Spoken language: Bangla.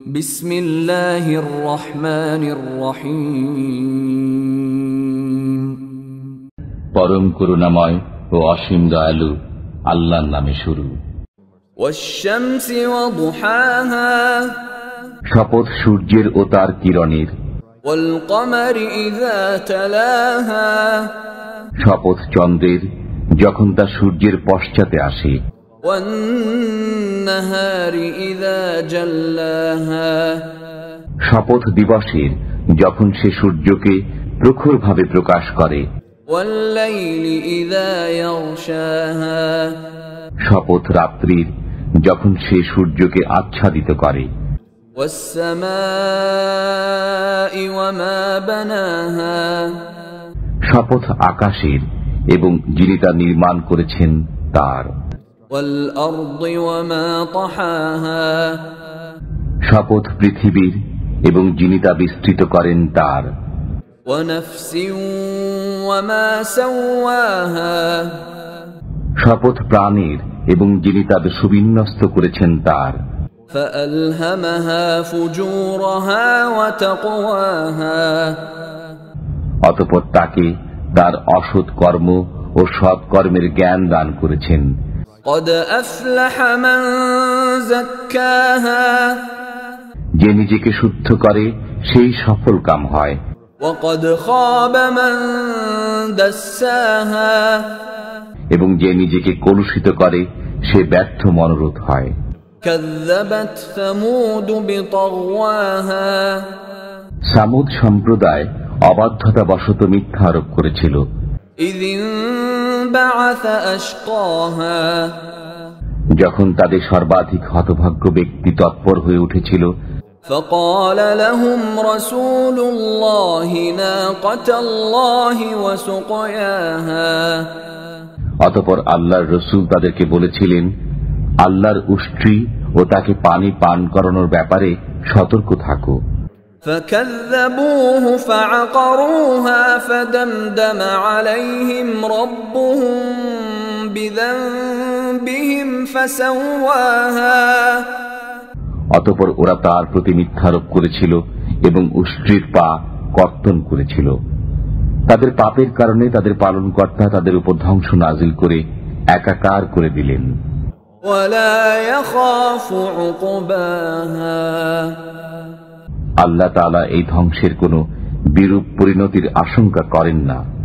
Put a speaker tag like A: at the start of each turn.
A: বিসমিল্লাহির রহমানির রহিম।
B: পরম করুণাময় ও অসীম দয়ালু আল্লাহর নামে শুরু।
A: ওয়াশ-শামসি ওয়া দুহাহা,
B: শপথ সূর্যের ও তার কিরণের।
A: ওয়াল কমারি ইযা তালাহা,
B: শপথ চন্দ্রের যখন তা সূর্যের পশ্চাতে আসে।
A: ওয়ান নাহারি ইযা জাল্লাহা,
B: শপথ দিবসের যখন সে সূর্যকে প্রখরভাবে প্রকাশ করে।
A: ওয়াল লাইলি ইযা ইয়াগশাহা,
B: শপথ রাত্রির যখন সে সূর্যকে আচ্ছাদিত করে।
A: ওয়াস সামাই ওয়া মা বানাহা,
B: শপথ আকাশের এবং যিনি তা নির্মাণ করেছেন তার।
A: ওয়াল আরদি ওয়া মা তাহাহা,
B: শপথ পৃথিবীর এবং যিনি তা বিস্তৃত করেন তার।
A: ওয়া নাফসিন ওয়া মা সাওয়াহা,
B: শপথ প্রাণের এবং যিনি তাদের সুবিন্যস্ত করেছেন তার।
A: ফাআলহামাহা ফুজুরাহা ওয়া তাকওয়াহা,
B: অতঃপর তাকে তার অসৎ কর্ম ও সৎ কর্মের জ্ঞান দান করেছেন।
A: ক্বাদ আফলাহা মান যাক্কাহা,
B: যে নিজেকে শুদ্ধ করে সেই সফল কাম হয়।
A: ওয়া ক্বাদ খাবা মান দাসসাহা,
B: এবং যে নিজেকে কলুষিত করে সে ব্যর্থ মনোরথ হয়।
A: কাযযাবাত সামুদ বিতাগওয়াহা,
B: সামুদ সম্প্রদায় অবাধ্যতাবশত মিথ্যা আরোপ করেছিল।
A: ইয ইনবাআসা আশকাহা,
B: যখন তাদের সর্বাধিক হতভাগ্য ব্যক্তি তৎপর হয়ে উঠেছিল।
A: فقال لهم رسول الله ناقة الله وسقياها,
B: অতঃপর আল্লাহর রসূল তাদেরকে বলেছিলেন, আল্লাহর উষ্ট্রি ও তাকে পানি পান করানোর ব্যাপারে সতর্ক থাকো।
A: فكذبوه فعقروها فدمدم عليهم ربهم بذنبهم فسواها,
B: অতঃপর ওরা তার প্রতি মিথ্যারোপ করেছিল এবং উষ্ট্রির পা কর্তন করেছিল। তাদের পাপের কারণে তাদের পালনকর্তা তাদের উপর ধ্বংস নাজিল করে একাকার করে দিলেন।
A: ولا يخاف عقباها,
B: আল্লাহ তাআলা এই ধ্বংসের কোনো বিরূপ পরিণতির আশঙ্কা করেন না।